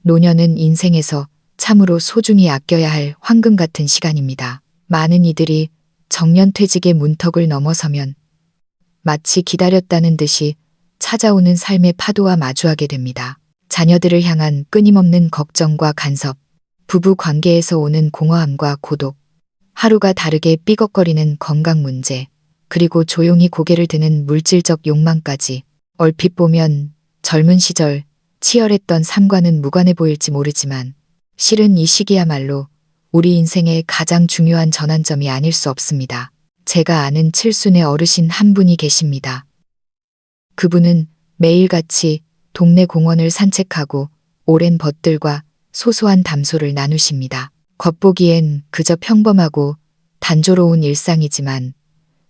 노년은 인생에서 참으로 소중히 아껴야 할 황금 같은 시간입니다. 많은 이들이 정년퇴직의 문턱을 넘어서면 마치 기다렸다는 듯이 찾아오는 삶의 파도와 마주하게 됩니다. 자녀들을 향한 끊임없는 걱정과 간섭, 부부 관계에서 오는 공허함과 고독, 하루가 다르게 삐걱거리는 건강 문제, 그리고 조용히 고개를 드는 물질적 욕망까지 얼핏 보면 젊은 시절 치열했던 삶과는 무관해 보일지 모르지만 실은 이 시기야말로 우리 인생의 가장 중요한 전환점이 아닐 수 없습니다. 제가 아는 칠순의 어르신 한 분이 계십니다. 그분은 매일같이 동네 공원을 산책하고 오랜 벗들과 소소한 담소를 나누십니다. 겉보기엔 그저 평범하고 단조로운 일상이지만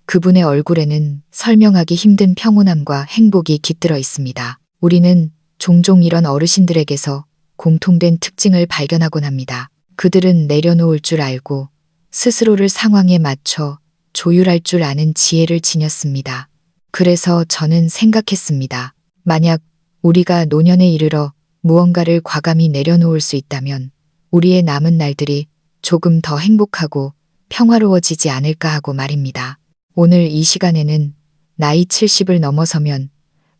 그분의 얼굴에는 설명하기 힘든 평온함과 행복이 깃들어 있습니다. 우리는 종종 이런 어르신들에게서 공통된 특징을 발견하곤 합니다. 그들은 내려놓을 줄 알고 스스로를 상황에 맞춰 조율할 줄 아는 지혜를 지녔습니다. 그래서 저는 생각했습니다. 만약 우리가 노년에 이르러 무언가를 과감히 내려놓을 수 있다면 우리의 남은 날들이 조금 더 행복하고 평화로워지지 않을까 하고 말입니다. 오늘 이 시간에는 나이 70을 넘어서면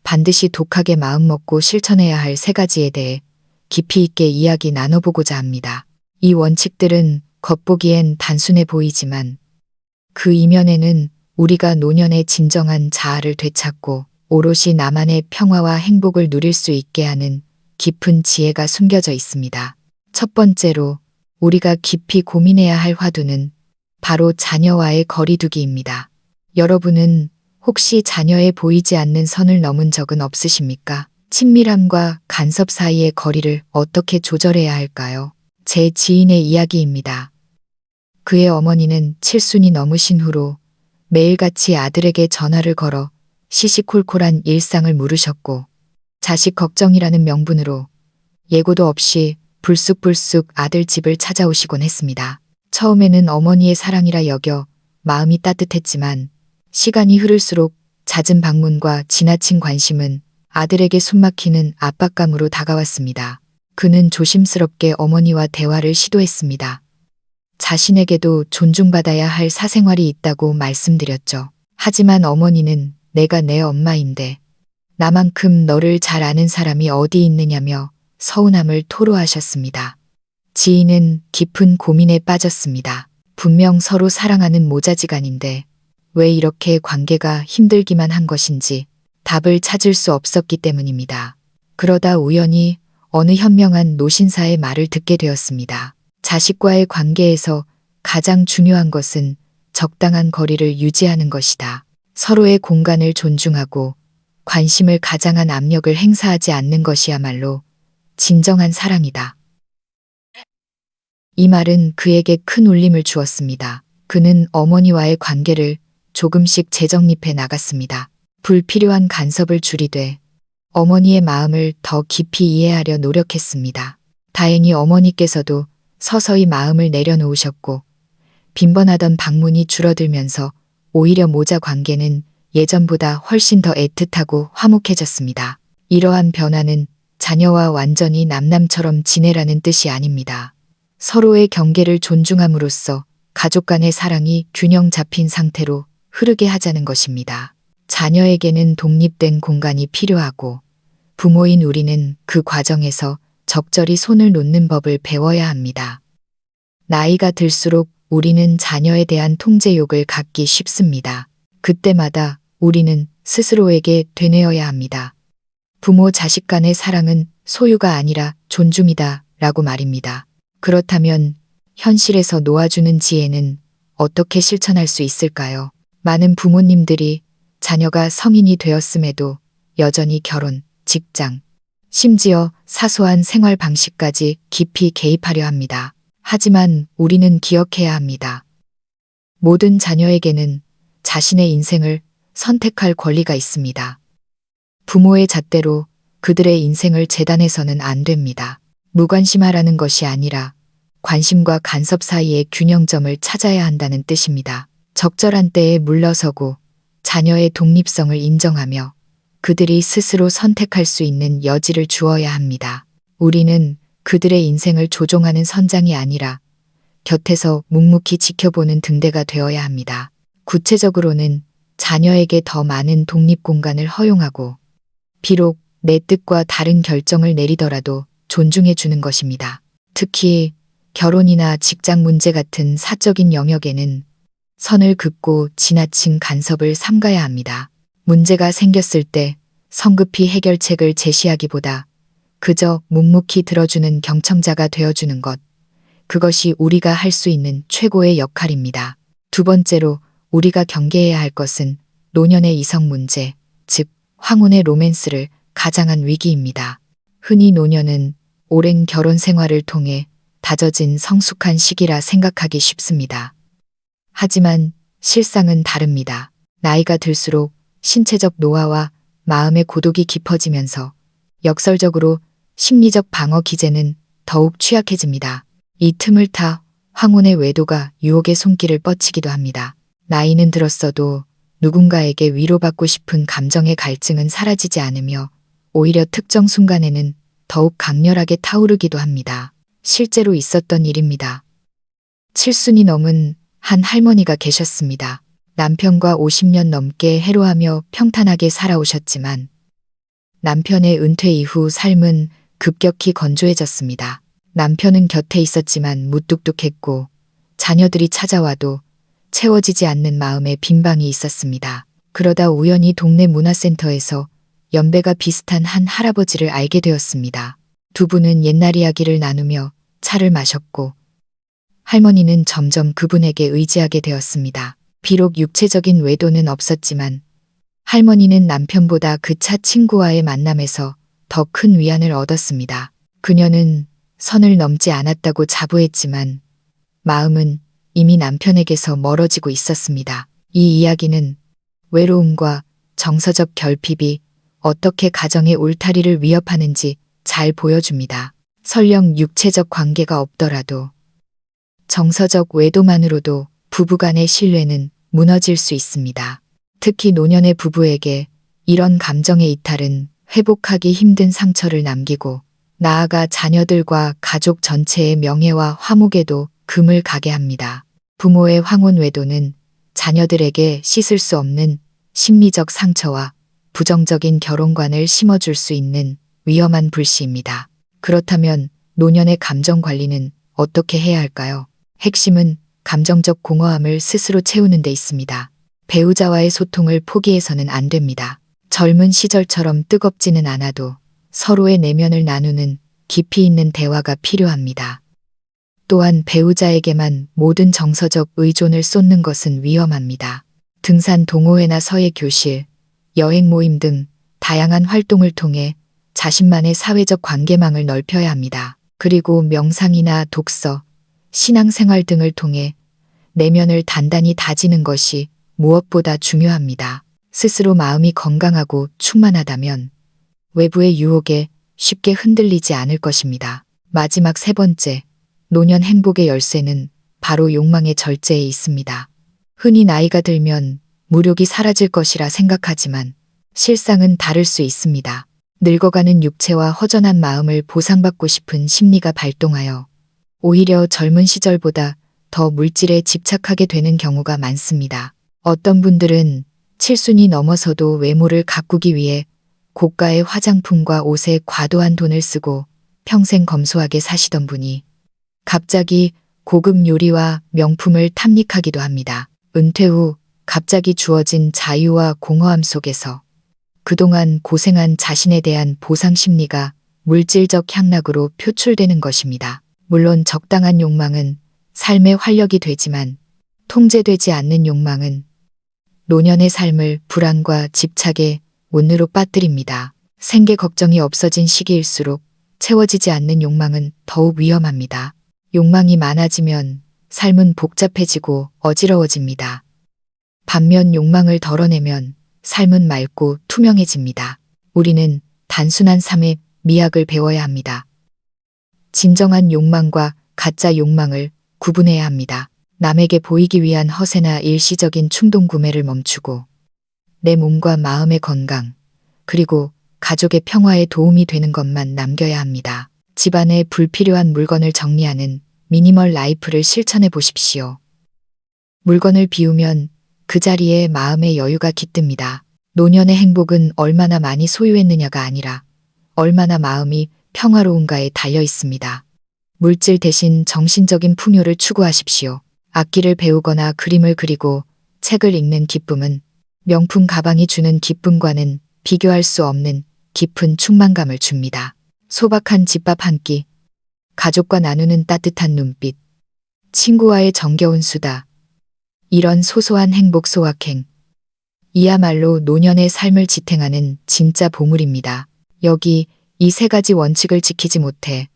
반드시 독하게 마음먹고 실천해야 할 3가지에 대해 깊이 있게 이야기 나눠보고자 합니다. 이 원칙들은 겉보기엔 단순해 보이지만 그 이면에는 우리가 노년의 진정한 자아를 되찾고 오롯이 나만의 평화와 행복을 누릴 수 있게 하는 깊은 지혜가 숨겨져 있습니다. 첫 번째로 우리가 깊이 고민해야 할 화두는 바로 자녀와의 거리두기입니다. 여러분은 혹시 자녀의 보이지 않는 선을 넘은 적은 없으십니까? 친밀함과 간섭 사이의 거리를 어떻게 조절해야 할까요? 제 지인의 이야기입니다. 그의 어머니는 칠순이 넘으신 후로 매일같이 아들에게 전화를 걸어 시시콜콜한 일상을 물으셨고 자식 걱정이라는 명분으로 예고도 없이 불쑥불쑥 아들 집을 찾아오시곤 했습니다. 처음에는 어머니의 사랑이라 여겨 마음이 따뜻했지만 시간이 흐를수록 잦은 방문과 지나친 관심은 아들에게 숨막히는 압박감으로 다가왔습니다. 그는 조심스럽게 어머니와 대화를 시도했습니다. 자신에게도 존중받아야 할 사생활이 있다고 말씀드렸죠. 하지만 어머니는 내가 내 엄마인데 나만큼 너를 잘 아는 사람이 어디 있느냐며 서운함을 토로하셨습니다. 지인은 깊은 고민에 빠졌습니다. 분명 서로 사랑하는 모자지간인데 왜 이렇게 관계가 힘들기만 한 것인지 답을 찾을 수 없었기 때문입니다. 그러다 우연히 어느 현명한 노신사의 말을 듣게 되었습니다. 자식과의 관계에서 가장 중요한 것은 적당한 거리를 유지하는 것이다. 서로의 공간을 존중하고 관심을 가장한 압력을 행사하지 않는 것이야말로 진정한 사랑이다. 이 말은 그에게 큰 울림을 주었습니다. 그는 어머니와의 관계를 조금씩 재정립해 나갔습니다. 불필요한 간섭을 줄이되 어머니의 마음을 더 깊이 이해하려 노력했습니다. 다행히 어머니께서도 서서히 마음을 내려놓으셨고 빈번하던 방문이 줄어들면서 오히려 모자 관계는 예전보다 훨씬 더 애틋하고 화목해졌습니다. 이러한 변화는 자녀와 완전히 남남처럼 지내라는 뜻이 아닙니다. 서로의 경계를 존중함으로써 가족 간의 사랑이 균형 잡힌 상태로 흐르게 하자는 것입니다. 자녀에게는 독립된 공간이 필요하고 부모인 우리는 그 과정에서 적절히 손을 놓는 법을 배워야 합니다. 나이가 들수록 우리는 자녀에 대한 통제욕을 갖기 쉽습니다. 그때마다 우리는 스스로에게 되뇌어야 합니다. 부모 자식 간의 사랑은 소유가 아니라 존중이다 라고 말입니다. 그렇다면 현실에서 놓아주는 지혜는 어떻게 실천할 수 있을까요? 많은 부모님들이 자녀가 성인이 되었음에도 여전히 결혼, 직장, 심지어 사소한 생활 방식까지 깊이 개입하려 합니다. 하지만 우리는 기억해야 합니다. 모든 자녀에게는 자신의 인생을 선택할 권리가 있습니다. 부모의 잣대로 그들의 인생을 재단해서는 안 됩니다. 무관심하라는 것이 아니라 관심과 간섭 사이의 균형점을 찾아야 한다는 뜻입니다. 적절한 때에 물러서고 자녀의 독립성을 인정하며 그들이 스스로 선택할 수 있는 여지를 주어야 합니다. 우리는 그들의 인생을 조종하는 선장이 아니라 곁에서 묵묵히 지켜보는 등대가 되어야 합니다. 구체적으로는 자녀에게 더 많은 독립 공간을 허용하고 비록 내 뜻과 다른 결정을 내리더라도 존중해 주는 것입니다. 특히 결혼이나 직장 문제 같은 사적인 영역에는 선을 긋고 지나친 간섭을 삼가야 합니다. 문제가 생겼을 때 성급히 해결책을 제시하기보다 그저 묵묵히 들어주는 경청자가 되어주는 것. 그것이 우리가 할 수 있는 최고의 역할입니다. 두 번째로 우리가 경계해야 할 것은 노년의 이성 문제, 즉 황혼의 로맨스를 가장한 위기입니다. 흔히 노년은 오랜 결혼 생활을 통해 다져진 성숙한 시기라 생각하기 쉽습니다. 하지만 실상은 다릅니다. 나이가 들수록 신체적 노화와 마음의 고독이 깊어지면서 역설적으로 심리적 방어 기제는 더욱 취약해집니다. 이 틈을 타 황혼의 외도가 유혹의 손길을 뻗치기도 합니다. 나이는 들었어도 누군가에게 위로받고 싶은 감정의 갈증은 사라지지 않으며 오히려 특정 순간에는 더욱 강렬하게 타오르기도 합니다. 실제로 있었던 일입니다. 7순이 넘은 한 할머니가 계셨습니다. 남편과 50년 넘게 해로하며 평탄하게 살아오셨지만 남편의 은퇴 이후 삶은 급격히 건조해졌습니다. 남편은 곁에 있었지만 무뚝뚝했고 자녀들이 찾아와도 채워지지 않는 마음에 빈방이 있었습니다. 그러다 우연히 동네 문화센터에서 연배가 비슷한 한 할아버지를 알게 되었습니다. 두 분은 옛날 이야기를 나누며 차를 마셨고 할머니는 점점 그분에게 의지하게 되었습니다. 비록 육체적인 외도는 없었지만 할머니는 남편보다 그 차 친구와의 만남에서 더 큰 위안을 얻었습니다. 그녀는 선을 넘지 않았다고 자부했지만 마음은 이미 남편에게서 멀어지고 있었습니다. 이 이야기는 외로움과 정서적 결핍이 어떻게 가정의 울타리를 위협하는지 잘 보여줍니다. 설령 육체적 관계가 없더라도 정서적 외도만으로도 부부간의 신뢰는 무너질 수 있습니다. 특히 노년의 부부에게 이런 감정의 이탈은 회복하기 힘든 상처를 남기고 나아가 자녀들과 가족 전체의 명예와 화목에도 금을 가게 합니다. 부모의 황혼 외도는 자녀들에게 씻을 수 없는 심리적 상처와 부정적인 결혼관을 심어줄 수 있는 위험한 불씨입니다. 그렇다면 노년의 감정 관리는 어떻게 해야 할까요? 핵심은 감정적 공허함을 스스로 채우는 데 있습니다. 배우자와의 소통을 포기해서는 안 됩니다. 젊은 시절처럼 뜨겁지는 않아도 서로의 내면을 나누는 깊이 있는 대화가 필요합니다. 또한 배우자에게만 모든 정서적 의존을 쏟는 것은 위험합니다. 등산 동호회나 서예 교실, 여행 모임 등 다양한 활동을 통해 자신만의 사회적 관계망을 넓혀야 합니다. 그리고 명상이나 독서, 신앙생활 등을 통해 내면을 단단히 다지는 것이 무엇보다 중요합니다. 스스로 마음이 건강하고 충만하다면 외부의 유혹에 쉽게 흔들리지 않을 것입니다. 마지막 세 번째, 노년 행복의 열쇠는 바로 욕망의 절제에 있습니다. 흔히 나이가 들면 무력이 사라질 것이라 생각하지만 실상은 다를 수 있습니다. 늙어가는 육체와 허전한 마음을 보상받고 싶은 심리가 발동하여 오히려 젊은 시절보다 더 물질에 집착하게 되는 경우가 많습니다. 어떤 분들은 7순이 넘어서도 외모를 가꾸기 위해 고가의 화장품과 옷에 과도한 돈을 쓰고 평생 검소하게 사시던 분이 갑자기 고급 요리와 명품을 탐닉하기도 합니다. 은퇴 후 갑자기 주어진 자유와 공허함 속에서 그동안 고생한 자신에 대한 보상 심리가 물질적 향락으로 표출되는 것입니다. 물론 적당한 욕망은 삶의 활력이 되지만 통제되지 않는 욕망은 노년의 삶을 불안과 집착의 온으로 빠뜨립니다. 생계 걱정이 없어진 시기일수록 채워지지 않는 욕망은 더욱 위험합니다. 욕망이 많아지면 삶은 복잡해지고 어지러워집니다. 반면 욕망을 덜어내면 삶은 맑고 투명해집니다. 우리는 단순한 삶의 미학을 배워야 합니다. 진정한 욕망과 가짜 욕망을 구분해야 합니다. 남에게 보이기 위한 허세나 일시적인 충동 구매를 멈추고 내 몸과 마음의 건강, 그리고 가족의 평화에 도움이 되는 것만 남겨야 합니다. 집안에 불필요한 물건을 정리하는 미니멀 라이프를 실천해 보십시오. 물건을 비우면 그 자리에 마음의 여유가 깃듭니다. 노년의 행복은 얼마나 많이 소유했느냐가 아니라 얼마나 마음이 평화로운가에 달려 있습니다. 물질 대신 정신적인 풍요를 추구하십시오. 악기를 배우거나 그림을 그리고 책을 읽는 기쁨은 명품 가방이 주는 기쁨과는 비교할 수 없는 깊은 충만감을 줍니다. 소박한 집밥 한 끼, 가족과 나누는 따뜻한 눈빛, 친구와의 정겨운 수다. 이런 소소한 행복 소확행. 이야말로 노년의 삶을 지탱하는 진짜 보물입니다. 여기 이 세 가지 원칙을 지키지 못해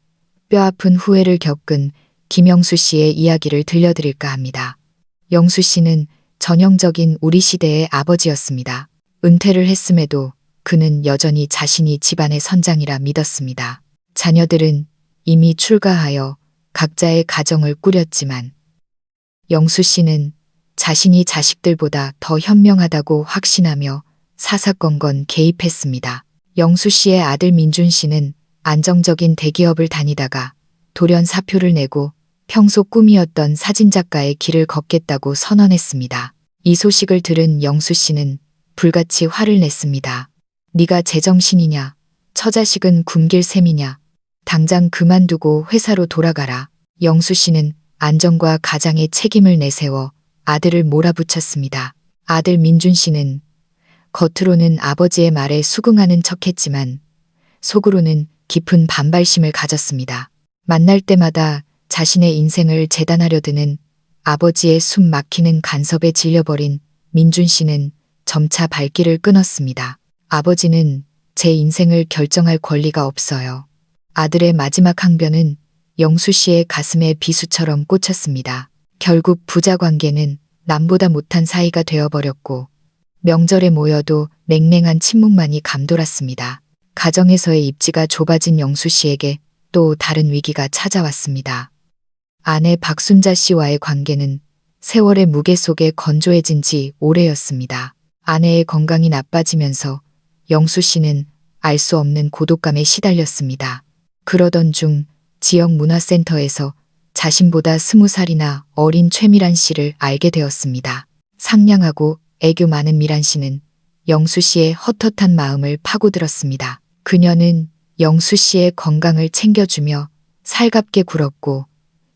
뼈아픈 후회를 겪은 김영수 씨의 이야기를 들려드릴까 합니다. 영수 씨는 전형적인 우리 시대의 아버지였습니다. 은퇴를 했음에도 그는 여전히 자신이 집안의 선장이라 믿었습니다. 자녀들은 이미 출가하여 각자의 가정을 꾸렸지만 영수 씨는 자신이 자식들보다 더 현명하다고 확신하며 사사건건 개입했습니다. 영수 씨의 아들 민준 씨는 안정적인 대기업을 다니다가 돌연 사표를 내고 평소 꿈이었던 사진작가의 길을 걷겠다고 선언했습니다. 이 소식을 들은 영수 씨는 불같이 화를 냈습니다. 네가 제정신이냐? 처자식은 굶길 셈이냐? 당장 그만두고 회사로 돌아가라. 영수 씨는 안정과 가장의 책임을 내세워 아들을 몰아붙였습니다. 아들 민준 씨는 겉으로는 아버지의 말에 수긍하는 척했지만 속으로는 깊은 반발심을 가졌습니다. 만날 때마다 자신의 인생을 재단하려 드는 아버지의 숨 막히는 간섭에 질려버린 민준 씨는 점차 발길을 끊었습니다. 아버지는 제 인생을 결정할 권리가 없어요. 아들의 마지막 항변은 영수 씨의 가슴에 비수처럼 꽂혔습니다. 결국 부자 관계는 남보다 못한 사이가 되어버렸고 명절에 모여도 냉랭한 침묵만이 감돌았습니다. 가정에서의 입지가 좁아진 영수 씨에게 또 다른 위기가 찾아왔습니다. 아내 박순자 씨와의 관계는 세월의 무게 속에 건조해진 지 오래였습니다. 아내의 건강이 나빠지면서 영수 씨는 알 수 없는 고독감에 시달렸습니다. 그러던 중 지역 문화센터에서 자신보다 20살이나 어린 최미란 씨를 알게 되었습니다. 상냥하고 애교 많은 미란 씨는 영수 씨의 헛헛한 마음을 파고들었습니다. 그녀는 영수 씨의 건강을 챙겨주며 살갑게 굴었고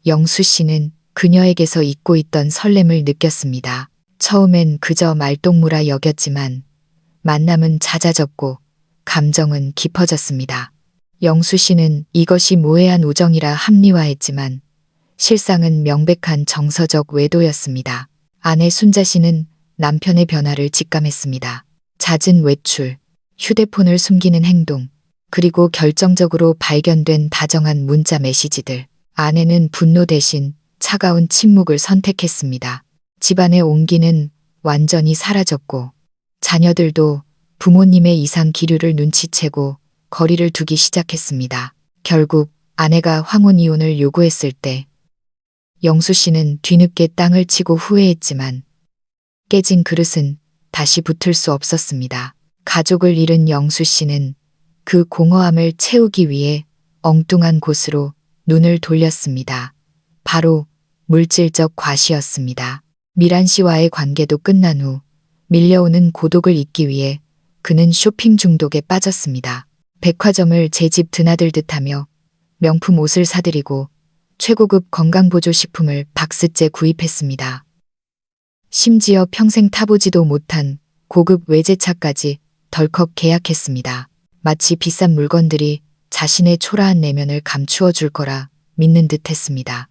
영수 씨는 그녀에게서 잊고 있던 설렘을 느꼈습니다. 처음엔 그저 말동무라 여겼지만 만남은 잦아졌고 감정은 깊어졌습니다. 영수 씨는 이것이 모해한 우정이라 합리화했지만 실상은 명백한 정서적 외도였습니다. 아내 순자 씨는 남편의 변화를 직감했습니다. 잦은 외출, 휴대폰을 숨기는 행동, 그리고 결정적으로 발견된 다정한 문자 메시지들. 아내는 분노 대신 차가운 침묵을 선택했습니다. 집안의 온기는 완전히 사라졌고 자녀들도 부모님의 이상 기류를 눈치채고 거리를 두기 시작했습니다. 결국 아내가 황혼 이혼을 요구했을 때 영수 씨는 뒤늦게 땅을 치고 후회했지만 깨진 그릇은 다시 붙을 수 없었습니다. 가족을 잃은 영수 씨는 그 공허함을 채우기 위해 엉뚱한 곳으로 눈을 돌렸습니다. 바로 물질적 과시였습니다. 미란 씨와의 관계도 끝난 후 밀려오는 고독을 잊기 위해 그는 쇼핑 중독에 빠졌습니다. 백화점을 제 집 드나들듯 하며 명품 옷을 사들이고 최고급 건강보조식품을 박스째 구입했습니다. 심지어 평생 타보지도 못한 고급 외제차까지 덜컥 계약했습니다. 마치 비싼 물건들이 자신의 초라한 내면을 감추어 줄 거라 믿는 듯 했습니다.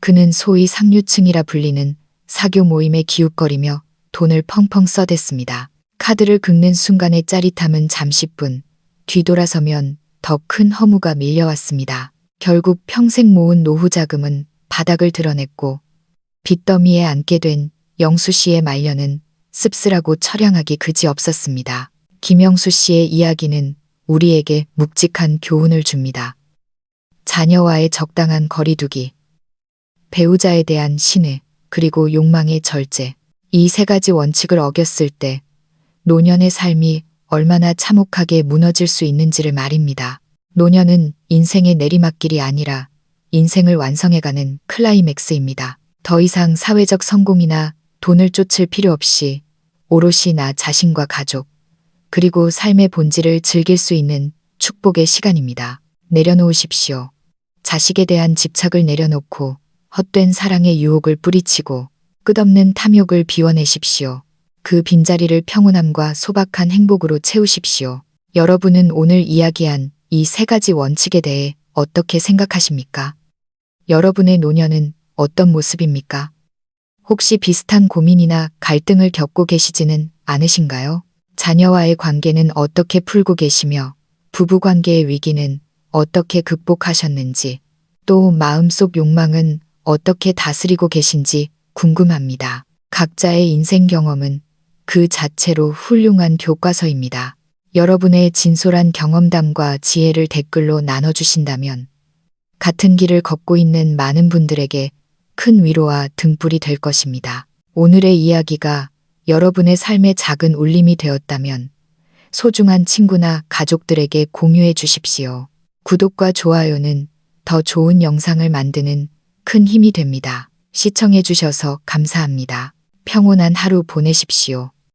그는 소위 상류층이라 불리는 사교 모임에 기웃거리며 돈을 펑펑 써댔습니다. 카드를 긁는 순간의 짜릿함은 잠시뿐, 뒤돌아서면 더 큰 허무가 밀려왔습니다. 결국 평생 모은 노후 자금은 바닥을 드러냈고 빚더미에 앉게 된 영수 씨의 말년은 씁쓸하고 처량하기 그지없었습니다. 김영수 씨의 이야기는 우리에게 묵직한 교훈을 줍니다. 자녀와의 적당한 거리두기, 배우자에 대한 신뢰, 그리고 욕망의 절제. 이 세 가지 원칙을 어겼을 때 노년의 삶이 얼마나 참혹하게 무너질 수 있는지를 말입니다. 노년은 인생의 내리막길이 아니라 인생을 완성해가는 클라이맥스입니다. 더 이상 사회적 성공이나 돈을 쫓을 필요 없이 오롯이 나 자신과 가족, 그리고 삶의 본질을 즐길 수 있는 축복의 시간입니다. 내려놓으십시오. 자식에 대한 집착을 내려놓고 헛된 사랑의 유혹을 뿌리치고 끝없는 탐욕을 비워내십시오. 그 빈자리를 평온함과 소박한 행복으로 채우십시오. 여러분은 오늘 이야기한 이 세 가지 원칙에 대해 어떻게 생각하십니까? 여러분의 노년은 어떤 모습입니까? 혹시 비슷한 고민이나 갈등을 겪고 계시지는 않으신가요? 자녀와의 관계는 어떻게 풀고 계시며 부부관계의 위기는 어떻게 극복하셨는지, 또 마음속 욕망은 어떻게 다스리고 계신지 궁금합니다. 각자의 인생 경험은 그 자체로 훌륭한 교과서입니다. 여러분의 진솔한 경험담과 지혜를 댓글로 나눠주신다면 같은 길을 걷고 있는 많은 분들에게 큰 위로와 등불이 될 것입니다. 오늘의 이야기가 여러분의 삶의 작은 울림이 되었다면 소중한 친구나 가족들에게 공유해 주십시오. 구독과 좋아요는 더 좋은 영상을 만드는 큰 힘이 됩니다. 시청해 주셔서 감사합니다. 평온한 하루 보내십시오.